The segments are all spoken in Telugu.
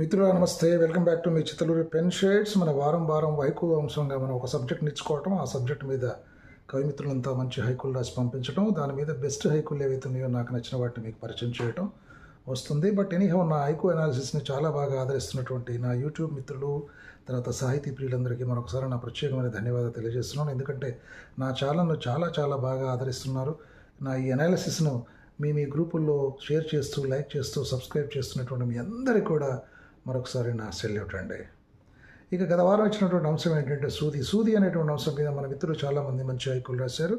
మిత్రులు నమస్తే, welcome back to me Chittaluri pen shades. మన వారం వారం హైకు అంశంగా మనం ఒక సబ్జెక్ట్ నేర్చుకోవటం, ఆ సబ్జెక్ట్ మీద కవిమిత్రులంతా మంచి హైకులు రాసి పంపించడం, దాని మీద బెస్ట్ హైకులు ఏవైతే ఉన్నాయో నాకు నచ్చిన వాటిని మీకు పరిచయం చేయడం వస్తుంది. బట్ ఎనీహౌ నా హైకు అనాలిసిస్ని చాలా బాగా ఆదరిస్తున్నటువంటి నా యూట్యూబ్ మిత్రులు, తర్వాత సాహితీ ప్రియులందరికీ మరొకసారి నా ప్రత్యేకమైన ధన్యవాదాలు తెలియజేస్తున్నాను. ఎందుకంటే నా ఛానల్ను చాలా చాలా బాగా ఆదరిస్తున్నారు. నా ఈ అనాలిసిస్ను మీ గ్రూపుల్లో షేర్ చేస్తూ, లైక్ చేస్తూ, సబ్స్క్రైబ్ చేస్తున్నటువంటి మీ అందరికీ కూడా మరొకసారి నా సెల్యూట్ అండి. ఇక గత వారం ఇచ్చినటువంటి అంశం ఏంటంటే సూది అనేటువంటి అంశం మీద మన మిత్రులు చాలామంది మంచి హైకులు రాశారు.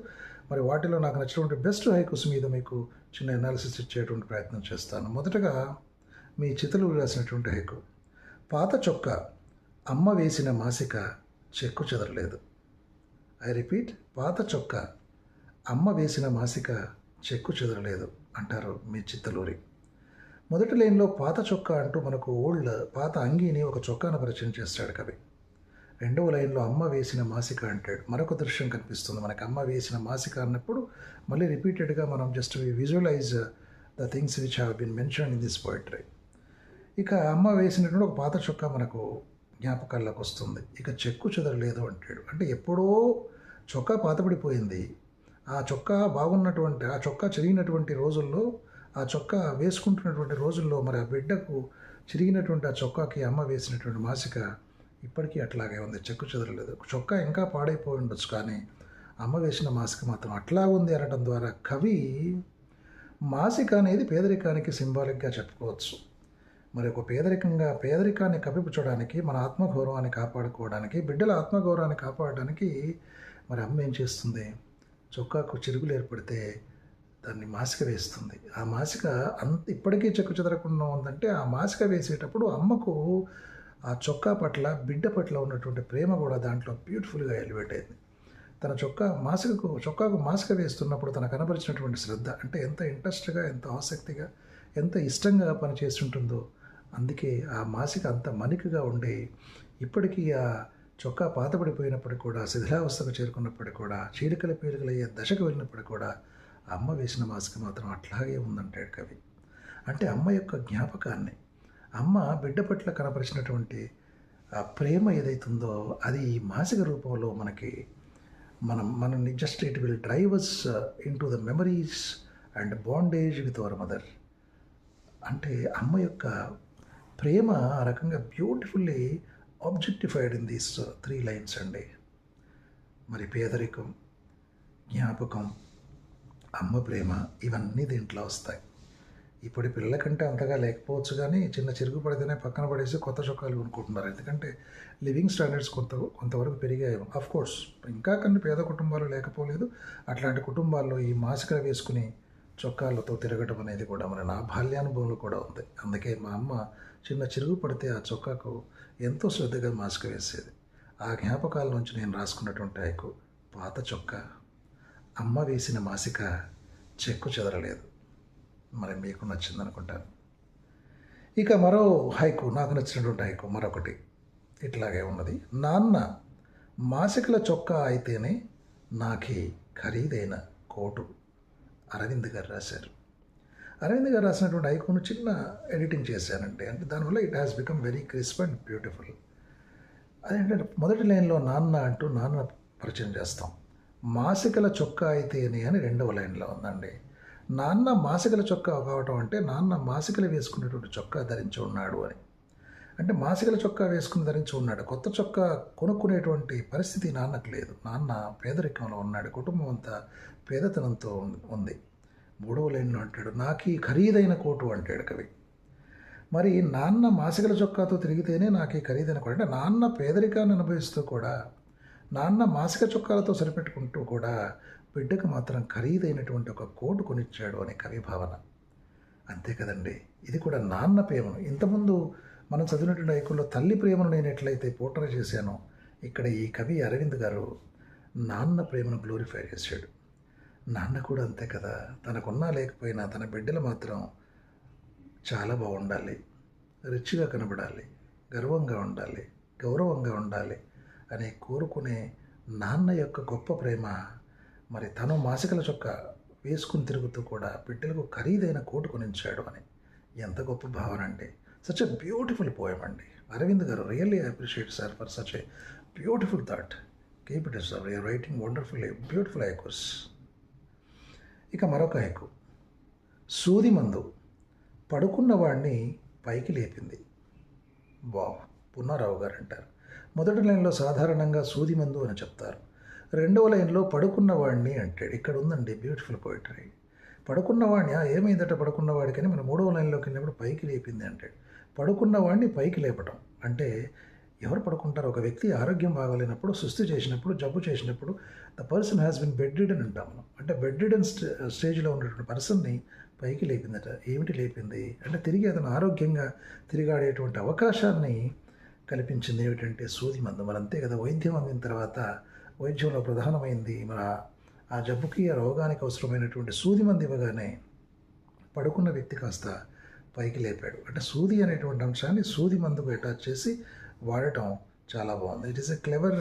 మరి వాటిలో నాకు నచ్చినటువంటి బెస్ట్ హైకుస్ మీద మీకు చిన్న అనాలిసిస్ ఇచ్చేటువంటి ప్రయత్నం చేస్తాను. మొదటగా మీ చితలు రాసినటువంటి హైకు. పాత చొక్క అమ్మ వేసిన మాసిక చెక్కు చెదరలేదు. ఐ రిపీట్, పాత చొక్క అమ్మ వేసిన మాసిక చెక్కు చెదరలేదు అంటారు మీ చిత్తలూరి. మొదటి లైన్లో పాత చొక్కా అంటూ మనకు పాత అంగీని ఒక చొక్కాను పరిచయం చేస్తాడు కవి. రెండవ లైన్లో అమ్మ వేసిన మాసిక అంటాడు. మరొక దృశ్యం కనిపిస్తుంది మనకి. అమ్మ వేసిన మాసిక అన్నప్పుడు మళ్ళీ రిపీటెడ్గా మనం just visualize the things which have been mention in this poetry. ఇక అమ్మ వేసినటువంటి ఒక పాత చొక్కా మనకు జ్ఞాపకాల్లోకి వస్తుంది. ఇక చెక్కు చెదరలేదు అంటాడు. అంటే ఎప్పుడో చొక్కా పాతపడిపోయింది. ఆ చొక్కా బాగున్నటువంటి, ఆ చొక్కా చిరిగినటువంటి రోజుల్లో, ఆ చొక్కా వేసుకుంటున్నటువంటి రోజుల్లో మరి ఆ బిడ్డకు చిరిగినటువంటి ఆ చొక్కాకి అమ్మ వేసినటువంటి మాసిక ఇప్పటికీ అట్లాగే ఉంది, చెక్కు చెదరలేదు. చొక్కా ఇంకా పాడైపోయి ఉండొచ్చు, కానీ అమ్మ వేసిన మాసిక మాత్రం అట్లా ఉంది అనడం ద్వారా కవి మాసిక అనేది పేదరికానికి సింబాలిక్గా చెప్పుకోవచ్చు. మరి ఒక పేదరికాన్ని కప్పిపుచ్చడానికి, మన ఆత్మగౌరవాన్ని కాపాడుకోవడానికి, బిడ్డల ఆత్మగౌరవాన్ని కాపాడడానికి మరి అమ్మ ఏం చేస్తుంది? చొక్కాకు చిరుగులు ఏర్పడితే దాన్ని మాసిక వేస్తుంది. ఆ మాసిక ఇప్పటికీ చెక్కు చెదరకుండా ఉందంటే ఆ మాసిక వేసేటప్పుడు అమ్మకు ఆ చొక్కా పట్ల, బిడ్డ పట్ల ఉన్నటువంటి ప్రేమ కూడా దాంట్లో బ్యూటిఫుల్గా ఎలివేట్ అయింది. తన చొక్కాకు మాసిక వేస్తున్నప్పుడు తన కనబరిచినటువంటి శ్రద్ధ అంటే ఎంత ఇంట్రెస్ట్గా, ఎంత ఆసక్తిగా, ఎంత ఇష్టంగా పనిచేసి ఉంటుందో. అందుకే ఆ మాసిక అంత మణికగా ఉండి ఇప్పటికీ ఆ చొక్కా పాతపడిపోయినప్పటికీ కూడా, శిథిలావస్థకు చేరుకున్నప్పటికీ కూడా, చీలికల పీలికలయ్యే దశకు వెళ్ళినప్పటికీ కూడా అమ్మ వేసిన మాసిక మాత్రం అట్లాగే ఉందంటాడు కవి. అంటే అమ్మ యొక్క జ్ఞాపకాన్ని, అమ్మ బిడ్డ పట్ల కనపరిచినటువంటి ఆ ప్రేమ ఏదైతుందో అది ఈ మాసిక రూపంలో మనల్ని just it will drive us in to the memories and bondage with our mother. అంటే అమ్మ యొక్క ప్రేమ ఆ రకంగా beautifully objectified in these 3 lines అండి. మరి పేదరికం, జ్ఞాపకం, అమ్మ ప్రేమ ఇవన్నీ దీంట్లో వస్తాయి. ఇప్పుడు పిల్లల కంటే అంతగా లేకపోవచ్చు, కానీ చిన్న చిరుగు పడితేనే పక్కన పడేసి కొత్త చొక్కాలు కొనుక్కుంటున్నారు. ఎందుకంటే లివింగ్ స్టాండర్డ్స్ కొంతవరకు పెరిగాయి. కోర్స్ ఇంకా కొన్ని పేద కుటుంబాలు లేకపోలేదు. అట్లాంటి కుటుంబాల్లో ఈ మాసికలు వేసుకుని చొక్కాలతో తిరగటం అనేది కూడా నా బాల్యానుభవంలో కూడా ఉంది. అందుకే మా అమ్మ చిన్న చిరుగు పడితే ఆ చొక్కాకు ఎంతో శ్రద్ధగా మాసిక వేసేది. ఆ జ్ఞాపకాల నుంచి నేను రాసుకున్నటువంటి హైకు. పాత చొక్కా అమ్మ వేసిన మాసిక చెక్కు చెదరలేదు. మరి మీకు నచ్చింది అనుకుంటాను. ఇక మరో హైకు, నాకు నచ్చినటువంటి హైకు మరొకటి ఇట్లాగే ఉన్నది. నాన్న మాసికల చొక్కా అయితేనే నాకి ఖరీదైన కోటు. అరవింద్ గారు రాశారు. అరవింద్ గారు రాసినటువంటి హైకును చిన్న ఎడిటింగ్ చేశానంటే, అంటే దానివల్ల it has become very crisp and beautiful. అదేంటంటే మొదటి లైన్లో నాన్న అంటూ నాన్న పరిచయం చేస్తాం. మాసికల చొక్కా అయితేనే అని రెండవ లైన్లో ఉందండి. నాన్న మాసికల చొక్కా కావటం అంటే నాన్న మాసికలు వేసుకునేటువంటి చొక్కా ధరించి ఉన్నాడు అని. అంటే మాసికల చొక్కా వేసుకుని ధరించి ఉన్నాడు. కొత్త చొక్కా కొనుక్కునేటువంటి పరిస్థితి నాన్నకు లేదు. నాన్న పేదరికంలో ఉన్నాడు. కుటుంబం అంతా పేదతనంతో ఉంది. మూడవ లైన్లో అంటాడు, నాకీ ఖరీదైన కోటు అంటాడు కవి. మరి నాన్న మాసికల చొక్కాతో తిరిగితేనే నాకీ ఖరీదైన కోటు. అంటే నాన్న పేదరికాన్ని అనుభవిస్తూ కూడా, నాన్న మాసిక చొక్కాలతో సరిపెట్టుకుంటూ కూడా బిడ్డకు మాత్రం ఖరీదైనటువంటి ఒక కోటు కొనిచ్చాడు అనే కవి భావన. అంతే కదండి, ఇది కూడా నాన్న ప్రేమను. ఇంతకుముందు మనం చదివినటువంటి హైకుల్లో తల్లి ప్రేమను నేను ఎట్లయితే పోర్ట్రే చేశానో, ఇక్కడ ఈ కవి అరవింద్ గారు నాన్న ప్రేమను గ్లోరిఫై చేశాడు. నాన్న కూడా అంతే కదా, తనకున్నా లేకపోయినా తన బిడ్డలు మాత్రం చాలా బాగుండాలి, రిచ్గా కనబడాలి, గర్వంగా ఉండాలి, గౌరవంగా ఉండాలి అని కోరుకునే నాన్న యొక్క గొప్ప ప్రేమ. మరి తను మాసికల చొక్కా వేసుకుని తిరుగుతూ కూడా బిడ్డలకు ఖరీదైన కోటు కొనించాడు అని ఎంత గొప్ప భావన అండి. సచ్ ఎ బ్యూటిఫుల్ పోయం అండి. అరవింద్ గారు, really appreciate sir for such a beautiful thought. Keep it sir, you're writing wonderful beautiful haikus. ఇక మరొక హైకు. సూది మందు పడుకున్న వాడిని పైకి లేపింది. వావ్, పున్నారావు గారు అంటారు. మొదటి లైన్లో సాధారణంగా సూది మందు అని చెప్తారు. రెండవ లైన్లో పడుకున్నవాడిని అంటాడు. ఇక్కడ ఉందండి బ్యూటిఫుల్ పోయిటరీ. పడుకున్నవాడిని ఏమైందట పడుకున్నవాడికని మన మూడవ లైన్లోకి వెళ్ళినప్పుడు పైకి లేపింది అంటాడు. పడుకున్నవాడిని పైకి లేపటం అంటే ఎవరు పడుకుంటారు? ఒక వ్యక్తి ఆరోగ్యం బాగాలేనప్పుడు, సుస్థి చేసినప్పుడు, జబ్బు చేసినప్పుడు the person has been bed ridden అంటాం మనం. అంటే బెడ్ రిడన్ స్టేజ్లో ఉన్నటువంటి పర్సన్ని పైకి లేపిందట. ఏమిటి లేపింది అంటే తిరిగి అతను ఆరోగ్యంగా తిరిగాడేటువంటి అవకాశాన్ని కల్పించింది. ఏమిటంటే సూది మందు. మరి అంతే కదా, వైద్యం అందిన తర్వాత వైద్యంలో ప్రధానమైంది మన ఆ జబ్బుకి, ఆ రోగానికి అవసరమైనటువంటి సూది మందు ఇవ్వగానే పడుకున్న వ్యక్తి కాస్త పైకి లేపాడు. అంటే సూది అనేటువంటి అంశాన్ని సూది మందుకు అటాచ్ చేసి వాడటం చాలా బాగుంది. It is a clever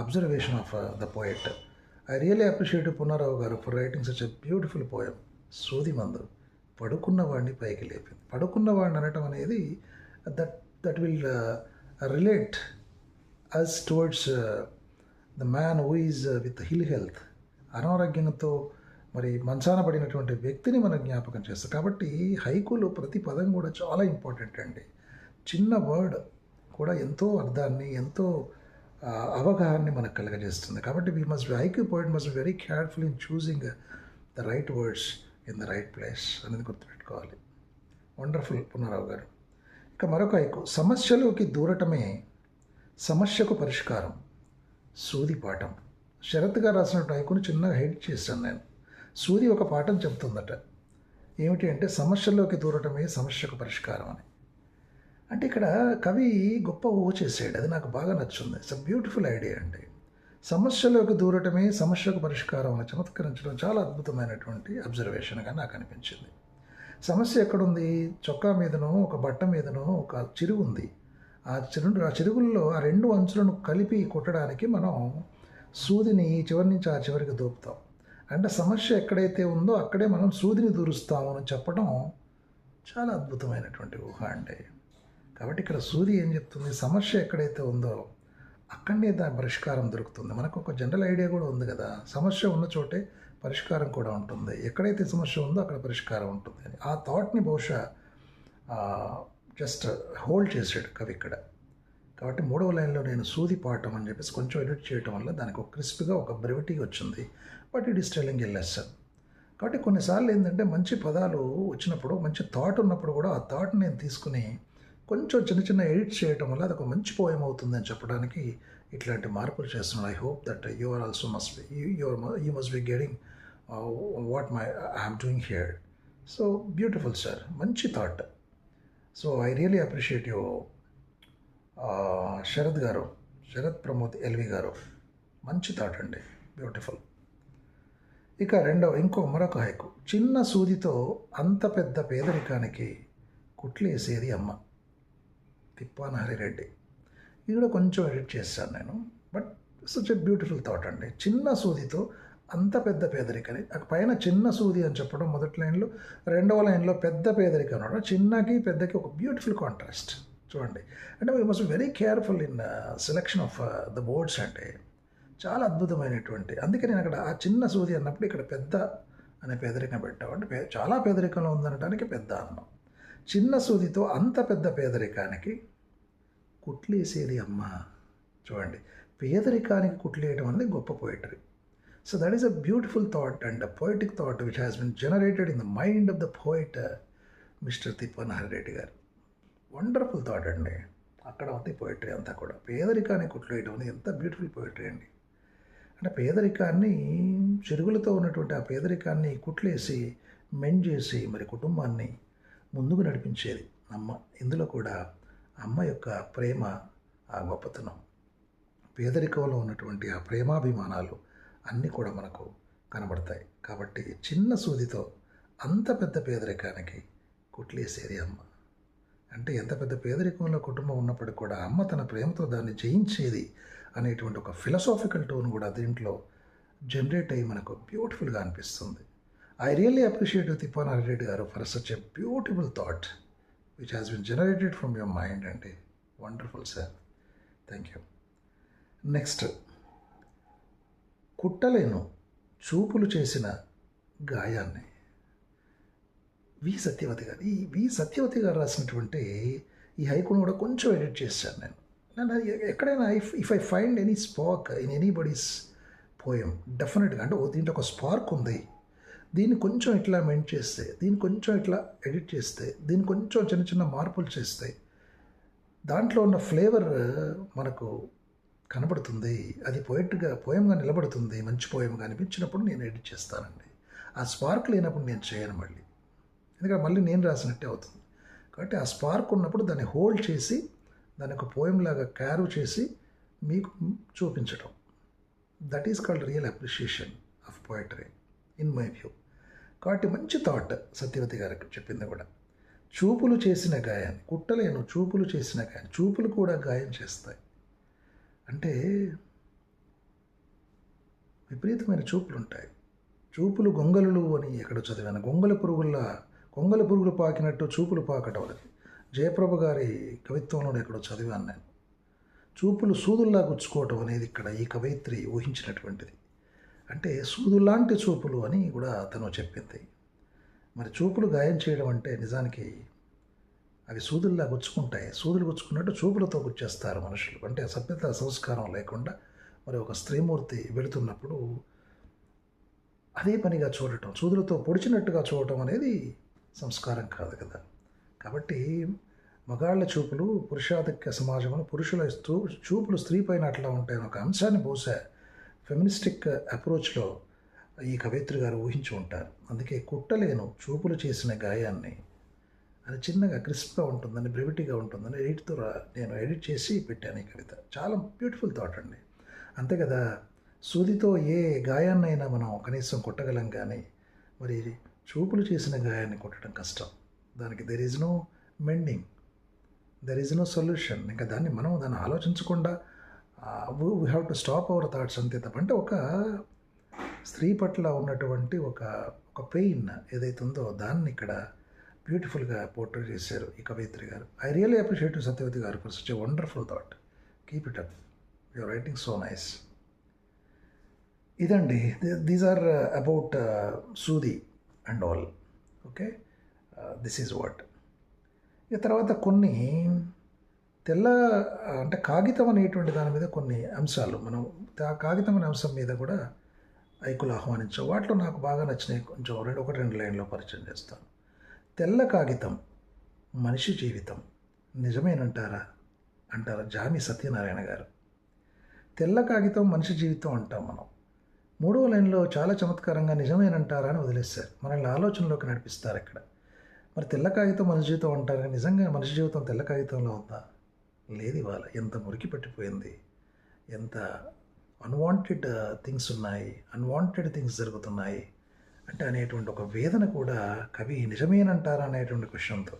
observation of the poet. I really appreciate Punnarao గారు for writing such a beautiful poem. సూది మందు పడుకున్నవాడిని పైకి లేపింది. పడుకున్నవాడిని అనటం అనేది that will relate us towards the man who is with ill health. అనారోగ్యంతో మరి మంచాన పడినటువంటి వ్యక్తిని మనం జ్ఞాపకం చేస్తాం. కాబట్టి హైకులు ప్రతి పదం కూడా చాలా ఇంపార్టెంట్ అండి. చిన్న వర్డ్ కూడా ఎంతో అర్థాన్ని, ఎంతో అవగాహనని మనకు కలగజేస్తుంది. కాబట్టి haiku poet must be very careful in choosing the right words in the right place అనేది గుర్తుపెట్టుకోవాలి. వండర్ఫుల్ పున్నారావు గారు. ఇక మరొక హైకు. సమస్యలోకి దూరటమే సమస్యకు పరిష్కారం. సూది పాఠం. శరత్ గారు రాసినటువంటి హైకుని చిన్నగా హైడ్ చేశాను నేను. సూది ఒక పాఠం చెప్తుందట. ఏమిటి అంటే సమస్యల్లోకి దూరటమే సమస్యకు పరిష్కారం అని. అంటే ఇక్కడ కవి గొప్ప ఊహ చేసాడు. అది నాకు బాగా నచ్చుంది. ఇట్స్ అ బ్యూటిఫుల్ ఐడియా అండి. సమస్యలోకి దూరటమే సమస్యకు పరిష్కారం అని చమత్కరించడం చాలా అద్భుతమైనటువంటి అబ్జర్వేషన్గా నాకు అనిపించింది. సమస్య ఎక్కడుంది? చొక్కా మీదనో ఒక బట్ట మీదనో ఒక చిరుగు ఉంది. ఆ చిరుగుల్లో ఆ రెండు అంచులను కలిపి కొట్టడానికి మనం సూదిని చివరి నుంచి ఆ చివరికి దూపుతాం. అంటే సమస్య ఎక్కడైతే ఉందో అక్కడే మనం సూదిని దూరుస్తాము అని చెప్పడం చాలా అద్భుతమైనటువంటి ఊహ అండి. కాబట్టి ఇక్కడ సూది ఏం చెప్తుంది? సమస్య ఎక్కడైతే ఉందో అక్కడనే దాని పరిష్కారం దొరుకుతుంది. మనకు ఒక జనరల్ ఐడియా కూడా ఉంది కదా, సమస్య ఉన్న చోటే పరిష్కారం కూడా ఉంటుంది. ఎక్కడైతే సమస్య ఉందో అక్కడ పరిష్కారం ఉంటుంది అని. ఆ థాట్ని బహుశా జస్ట్ హోల్డ్ చేసాడు కవి ఇక్కడ. కాబట్టి మూడవ లైన్లో నేను సూది పాఠం అని చెప్పేసి కొంచెం ఎడిట్ చేయడం వల్ల దానికి ఒక క్రిస్ప్గా ఒక బ్రెవిటీ వచ్చింది. But it is telling a lesson. కాబట్టి కొన్నిసార్లు ఏంటంటే మంచి పదాలు వచ్చినప్పుడు, మంచి థాట్ ఉన్నప్పుడు కూడా ఆ థాట్ని నేను తీసుకుని కొంచెం చిన్న చిన్న ఎడిట్ చేయటం వల్ల అది ఒక మంచి పోయం అవుతుందని చెప్పడానికి ఇట్లాంటి మార్పులు చేస్తున్నాను. I hope that you are also you must be getting what I'm doing here. So beautiful sir, మంచి thought. So I really appreciate you Sharath గారు, శరత్ ప్రమోద్ ఎల్వి గారు. మంచి థాట్ అండి, బ్యూటిఫుల్. ఇక మరొక హైకు. చిన్న సూదితో అంత పెద్ద పేదరికానికి కుట్లేసేది అమ్మ. తిప్పానహరి రెడ్డి. ఇది కూడా కొంచెం ఎడిట్ చేశాను నేను. But such a beautiful thought అండి. చిన్న సూదితో అంత పెద్ద పేదరికని, పైన చిన్న సూది అని చెప్పడం మొదటి లైన్లో, రెండవ లైన్లో పెద్ద పేదరికం అనడం. చిన్నకి పెద్దకి ఒక బ్యూటిఫుల్ కాంట్రాస్ట్ చూడండి. అంటే we must very careful in selection of the words. అంటే చాలా అద్భుతమైనటువంటి, అందుకే నేను అక్కడ ఆ చిన్న సూది అన్నప్పుడు ఇక్కడ పెద్ద అనే పేదరికం పెట్టాం. అంటే చాలా పేదరికంలో ఉందనడానికి పెద్ద అన్నం. చిన్న సూదితో అంత పెద్ద పేదరికానికి కుట్లేసేది అమ్మ. చూడండి, పేదరికానికి కుట్లేయడం అనేది గొప్ప poetry. So that is a beautiful thought and a poetic thought which has been generated in the mind of the poet mister Tippanahari Reddy గారు. వండర్ఫుల్ థాట్ అండి. అక్కడ ఉంది పోయిటరీ అంతా కూడా. పేదరికాన్ని కుట్లేయడం అనేది ఎంత బ్యూటిఫుల్ పోయిటరీ అండి. అంటే పేదరికాన్ని, చెరుగులతో ఉన్నటువంటి ఆ పేదరికాన్ని కుట్లేసి మెండ్ చేసి మరి కుటుంబాన్ని ముందుకు నడిపించేది అమ్మ. ఇందులో కూడా అమ్మ యొక్క ప్రేమ, ఆ గొప్పతనం, పేదరికంలో ఉన్నటువంటి ఆ ప్రేమాభిమానాలు అన్నీ కూడా మనకు కనబడతాయి. కాబట్టి చిన్న సూదితో అంత పెద్ద పేదరికానికి కుట్లేసేది అమ్మ. అంటే ఎంత పెద్ద పేదరికంలో కుటుంబం ఉన్నప్పటికీ కూడా అమ్మ తన ప్రేమతో దాన్ని జయించేది అనేటువంటి ఒక ఫిలసాఫికల్ టోన్ కూడా దీంట్లో జనరేట్ అయ్యి మనకు బ్యూటిఫుల్గా అనిపిస్తుంది. I really appreciate Tippanahari Reddy గారు for such a beautiful thought. Which has been generated from your mind అండి. Wonderful sir, thank you. Next, కుట్టలేను చూపులు చేసిన గాయాన్ని. వి సత్యవతి గారు రాసినటువంటి ఈ హైకును కూడా కొంచెం ఎడిట్ చేశాను నేను. ఎక్కడైనా if I find any spark in anybody's poem, డెఫినెట్గా అంటే దీంట్లో ఒక స్పార్క్ ఉంది, దీన్ని కొంచెం ఇట్లా మెంట్ చేస్తే, దీన్ని కొంచెం ఇట్లా ఎడిట్ చేస్తే, దీన్ని కొంచెం చిన్న చిన్న మార్పులు చేస్తే దాంట్లో ఉన్న ఫ్లేవర్ మనకు కనబడుతుంది, అది పోయంగా నిలబడుతుంది, మంచి పోయంగా అనిపించినప్పుడు నేను ఎడిట్ చేస్తానండి. ఆ స్పార్క్ లేనప్పుడు నేను చేయను మళ్ళీ, ఎందుకంటే మళ్ళీ నేను రాసినట్టే అవుతుంది. కాబట్టి ఆ స్పార్క్ ఉన్నప్పుడు దాన్ని హోల్డ్ చేసి దాన్ని ఒక పోయంలాగా క్యారీ చేసి మీకు చూపించడం, that is called real appreciation of poetry in my view. కాబట్టి మంచి థాట్ సత్యవతి గారికి చెప్పింది కూడా. చూపులు చేసిన గాయాన్ని, కుట్టలేను చూపులు చేసిన గాయం, చూపులు కూడా గాయం చేస్తాయి. అంటే విపరీతమైన చూపులు ఉంటాయి. చూపులు గొంగలులు అని ఎక్కడ చదివాను. గొంగల పురుగులు పాకినట్టు చూపులు పాకటం అనేది జయప్రభ గారి కవిత్వంలో ఎక్కడో చదివాను నేను. చూపులు సూదుల్లా గుచ్చుకోవటం అనేది ఇక్కడ ఈ కవయిత్రి ఊహించినటువంటిది. అంటే సూదులాంటి చూపులు అని కూడా తను చెప్పింది. మరి చూపులు గాయం చేయడం అంటే నిజానికి అవి సూదుల్లా గుచ్చుకుంటాయి. సూదులు గుచ్చుకున్నట్టు చూపులతో గుచ్చేస్తారు మనుషులు. అంటే సభ్యత సంస్కారం లేకుండా మరి ఒక స్త్రీమూర్తి వెళుతున్నప్పుడు అదే పనిగా చూడటం, సూదులతో పొడిచినట్టుగా చూడటం అనేది సంస్కారం కాదు కదా. కాబట్టి మగాళ్ళ చూపులు పురుషాధిక్య సమాజంలో పురుషుల చూపులు స్త్రీ పైన అట్లా ఉంటాయని ఒక అంశాన్ని బహుశా ఫెమినిస్టిక్ అప్రోచ్లో ఈ కవయిత్రి గారు ఊహించి ఉంటారు. అందుకే కుట్టలేను చూపులు చేసిన గాయాన్ని అది చిన్నగా క్రిస్ప్గా ఉంటుందని, బ్రెవిటీగా ఉంటుందని నేను ఎడిట్ చేసి పెట్టాను ఈ కవిత. చాలా బ్యూటిఫుల్ థాట్ అండి. అంతే కదా, సూదితో ఏ గాయాన్నైనా మనం కనీసం కొట్టగలం, కానీ మరి చూపులు చేసిన గాయాన్ని కొట్టడం కష్టం. దానికి there is no mending, there is no solution. ఇంకా దాన్ని ఆలోచించకుండా we have to stop our thoughts అంతే తప్ప. అంటే ఒక స్త్రీ పట్ల ఉన్నటువంటి ఒక పెయిన్ ఏదైతే ఉందో దాన్ని ఇక్కడ బ్యూటిఫుల్గా పోర్ట్రే చేశారు ఈ కవయిత్రి గారు. ఐ రియలీ అప్రిషియేట్ సత్యవతి గారు for such a wonderful thought. Keep it up, your writing so nice. ఇదండి, దీస్ ఆర్ అబౌట్ సూది and all. Okay, this is what. ఇక తర్వాత కొన్ని అంటే కాగితం అనేటువంటి దాని మీద కొన్ని అంశాలు మనం కాగితం అనే అంశం మీద కూడా ఐకులు ఆహ్వానించాం. వాటిలో నాకు బాగా నచ్చినాయి, కొంచెం రెండు లైన్లో పరిచయం చేస్తాను. తెల్ల కాగితం మనిషి జీవితం నిజమేనంటారా జామి సత్యనారాయణ గారు. తెల్ల కాగితం మనిషి జీవితం అంటాం మనం. 3వ లైన్లో చాలా చమత్కారంగా నిజమేనంటారా అని వదిలేశారు. మనల్ని ఆలోచనలోకి నడిపిస్తారు ఇక్కడ. మరి తెల్ల కాగితం మనిషి జీవితం అంటారు, నిజంగా మనిషి జీవితం తెల్ల కాగితంలో ఉందా? లేదు. ఇవాళ ఎంత మురికి పట్టిపోయింది, ఎంత అన్వాంటెడ్ థింగ్స్ ఉన్నాయి, అన్వాంటెడ్ థింగ్స్ జరుగుతున్నాయి అంటే అనేటువంటి ఒక వేదన కూడా కవి నిజమేనంటారా అనేటువంటి క్వశ్చన్తో,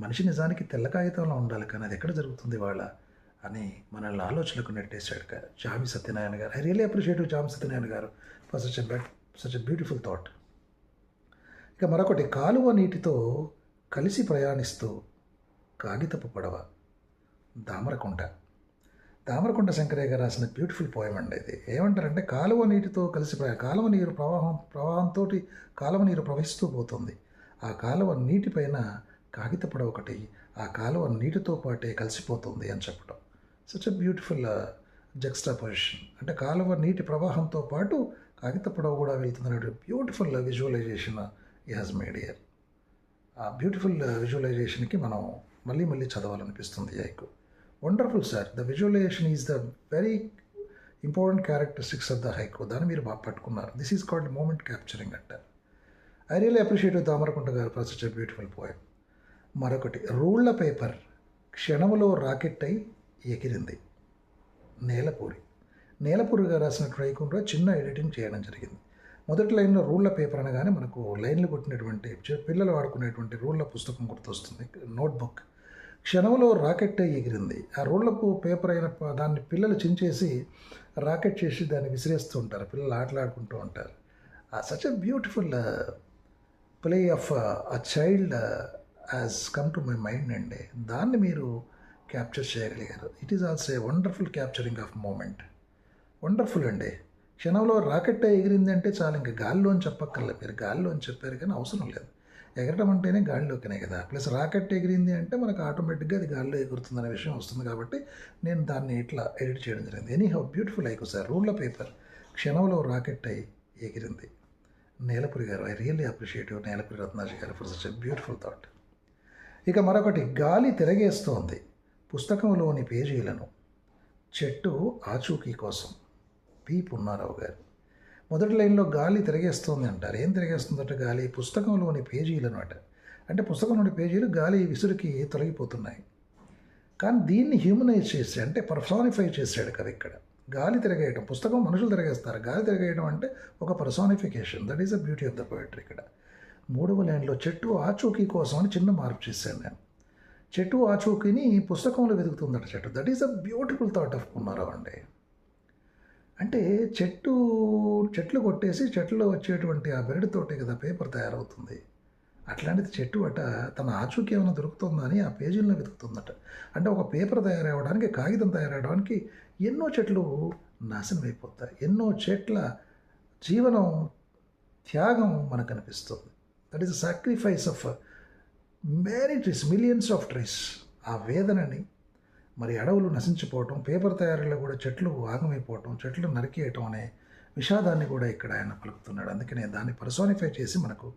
మనిషి నిజానికి తెల్ల కాగితంలో ఉండాలి కానీ అది ఎక్కడ జరుగుతుంది వాళ్ళ అని మనల్ని ఆలోచనలకు నెట్టేశాడు జామి సత్యనారాయణ గారు. ఐ రియలీ అప్రిషియేట్ జామి సత్యనారాయణ గారు for such a beautiful thought. ఇక మరొకటి, కాలువ నీటితో కలిసి ప్రయాణిస్తూ కాగితపు పడవ దామరకొండ శంకరయ్య గారు రాసిన బ్యూటిఫుల్ పోయం అండి ఇది. ఏమంటారంటే, కాలువ నీటితో కలిసి కాలువ నీరు ప్రవాహంతో కాలువ నీరు ప్రవహిస్తూ పోతుంది. ఆ కాలువ నీటిపైన కాగిత పడవ ఒకటి ఆ కాలువ నీటితో పాటే కలిసిపోతుంది అని చెప్పడం. Such a beautiful juxtaposition. అంటే కాలువ నీటి ప్రవాహంతో పాటు కాగిత పడవ కూడా వెళ్తుందనే beautiful visualisation he has made here. ఆ బ్యూటిఫుల్ విజువలైజేషన్కి మనం మళ్ళీ చదవాలనిపిస్తుంది ఐకు. Wonderful sir. The visualisation is the very important characteristics of the haiku. దాన్ని మీరు బాగా పట్టుకున్నారు. This is called moment capturing అంటారు. ఐ రియలీ అప్రిషియేట్ దామరకొండ గారు for such a beautiful poem. మరొకటి, రూళ్ల పేపర్ క్షణములో రాకెట్ అయి ఎగిరింది. నేలపూరి గారు రాసిన ట్రైకుంలో చిన్న ఎడిటింగ్ చేయడం జరిగింది. మొదటి లైన్లో రూళ్ల పేపర్ అనగానే మనకు లైన్లు కొట్టినటువంటి పిల్లలు వాడుకునేటువంటి రూళ్ల పుస్తకం గుర్తొస్తుంది, నోట్బుక్. క్షణంలో రాకెట్ ఎగిరింది. ఆ రూళ్లకు పేపర్ అయిన దాన్ని పిల్లలు చించేసి రాకెట్ చేసి దాన్ని విసిరేస్తూ ఉంటారు, పిల్లలు ఆటలాడుకుంటూ ఉంటారు. Such a beautiful play of a child as come to my mind అండి. దాన్ని మీరు క్యాప్చర్ చేయగలిగారు. It is also a wonderful capturing of moment. Wonderful అండి. క్షణంలో రాకెట్ ఎగిరింది అంటే చాలు, ఇంకా గాలిలోని చెప్పక్కర్లేదు. మీరు గాలిలోని చెప్పారు కానీ అవసరం లేదు. ఎగరటం అంటేనే గాలిలోకినే కదా. ప్లస్ రాకెట్ ఎగిరింది అంటే మనకు ఆటోమేటిక్గా అది గాలిలో ఎగురుతుందనే విషయం వస్తుంది. కాబట్టి నేను దాన్ని ఇట్లా ఎడిట్ చేయడం జరిగింది. Anyhow beautiful haiku sir. Rule of paper క్షణంలో రాకెట్ అయి ఎగిరింది. నేలపురి గారు, I really appreciate your Nelapuri Ratnaji గారు for such a beautiful thought. ఇక మరొకటి, గాలి తిరగేస్తోంది పుస్తకంలోని పేజీలను, చెట్టు ఆచూకీ కోసం. పి పున్నారావు గారు. మొదటి లైన్లో గాలి తిరగేస్తోంది అంటారు. ఏం తిరగేస్తుందంటే గాలి పుస్తకంలోని పేజీలను అట. అంటే పుస్తకంలోని పేజీలు గాలి విసురుకి తొలగిపోతున్నాయి. కానీ దీన్ని హ్యూమనైజ్ చేసి, అంటే పర్సానిఫై చేశాడు కవి ఇక్కడ. గాలి తిరగేయటం, పుస్తకం మనుషులు తిరగేస్తారు, గాలి తిరగేయడం అంటే ఒక personification. That is the beauty of the poetry ఇక్కడ. 3వ లైన్లో చెట్టు ఆచూకీ కోసం అని చిన్న మార్పు చేశాను నేను. చెట్టు ఆచూకీని పుస్తకంలో వెతుకుతుందట చెట్టు. That is a beautiful thought of Punnarao అండి. అంటే చెట్లు కొట్టేసి చెట్లలో వచ్చేటువంటి ఆ బెరడుతోటే కదా పేపర్ తయారవుతుంది. అట్లాంటిది చెట్టు అట తన ఆచూకీ ఏమైనా దొరుకుతుందా అని ఆ పేజీలను వెతుకుతుందట. అంటే ఒక పేపర్ తయారవడానికి, కాగితం తయారవడానికి ఎన్నో చెట్లు నాశనం అయిపోతాయి. ఎన్నో చెట్ల జీవనం త్యాగం మనకు కనిపిస్తుంది. That is sacrifice of many trees, millions of trees. ఆ వేదనని, మరి అడవులు నశించిపోవటం, పేపర్ తయారీలో కూడా చెట్లు ఆగమైపోవటం, చెట్లు నరికేయటం అనే విషాదాన్ని కూడా ఇక్కడ ఆయన పలుకుతున్నాడు. అందుకనే దాన్ని పర్సోనిఫై చేసి మనకు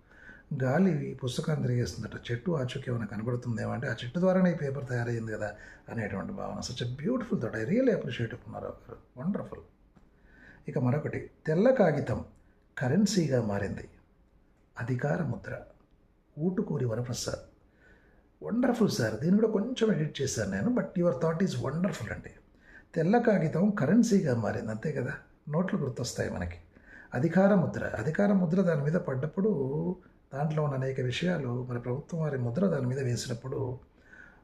గాలి పుస్తకాన్ని తిరిగేస్తుందట. చెట్టు ఆచూకీ ఏమైనా కనబడుతుందేమో అంటే ఆ చెట్టు ద్వారానే ఈ పేపర్ తయారైంది కదా అనేటువంటి భావన. Such a beautiful thought. I really appreciate Punnarao గారు. వండర్ఫుల్. ఇక మరొకటి, తెల్ల కాగితం కరెన్సీగా మారింది. అధికార ముద్ర. ఊటుకూరి వరప్రసాద్. Wonderful sir. దీన్ని కూడా కొంచెం ఎడిట్ చేశాను నేను, but your thought is wonderful అండి. తెల్ల కాగితం కరెన్సీగా మారింది, అంతే కదా. నోట్లు గుర్తొస్తాయి మనకి. అధికార ముద్ర, అధికార ముద్ర దాని మీద పడ్డప్పుడు దాంట్లో ఉన్న అనేక విషయాలు, మరి ప్రభుత్వం వారి ముద్ర దాని మీద వేసినప్పుడు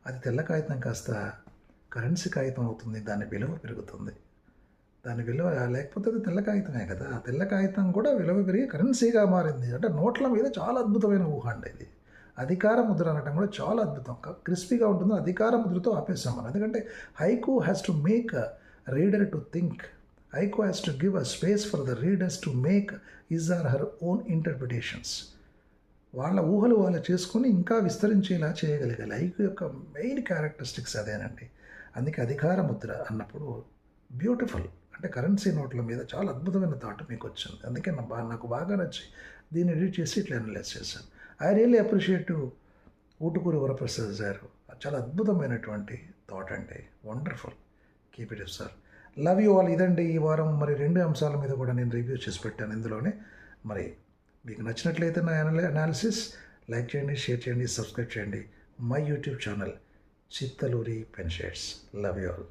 అది తెల్ల కాగితం కాస్త కరెన్సీ కాగితం అవుతుంది. దాని విలువ పెరుగుతుంది. దాని విలువ, లేకపోతే అది తెల్ల కాగితమే కదా. తెల్ల కాగితం కూడా విలువ పెరిగి కరెన్సీగా మారింది. అంటే నోట్ల మీద చాలా అద్భుతమైన ఊహ అండి ఇది. అధికార ముద్ర అనటం కూడా చాలా అద్భుతం. క్రిస్పీగా ఉంటుంది. అధికార ముద్రతో ఆపేసాం మనం. ఎందుకంటే haiku has to make reader to think. Haiku has to give a space for the readers to make his or her own interpretations. వాళ్ళ ఊహలు వాళ్ళు చేసుకొని ఇంకా విస్తరించేలా చేయగలిగాలి. హైకు యొక్క మెయిన్ క్యారెక్టరిస్టిక్స్ అదేనండి. అందుకే అధికార ముద్ర అన్నప్పుడు బ్యూటిఫుల్. అంటే కరెన్సీ నోట్ల మీద చాలా అద్భుతమైన థాట్ మీకు వచ్చింది. అందుకే నాకు బాగా నచ్చి దీన్ని ఎడిట్ చేసి ఇట్లా అనలైజ్ చేశాను. I really appreciate Utukuri Varaprasad గారు. చాలా అద్భుతమైనటువంటి థాట్ అండి. Wonderful. Keep it up sir. Love you all. ఇదండి ఈ వారం మరి 2 అంశాల మీద కూడా నేను రివ్యూ చేసి పెట్టాను ఇందులోనే. మరి మీకు నచ్చినట్లయితే నా అనాలిసిస్ లైక్ చేయండి, షేర్ చేయండి, సబ్స్క్రైబ్ చేయండి my YouTube channel Chittaluri pen shades. Love you all.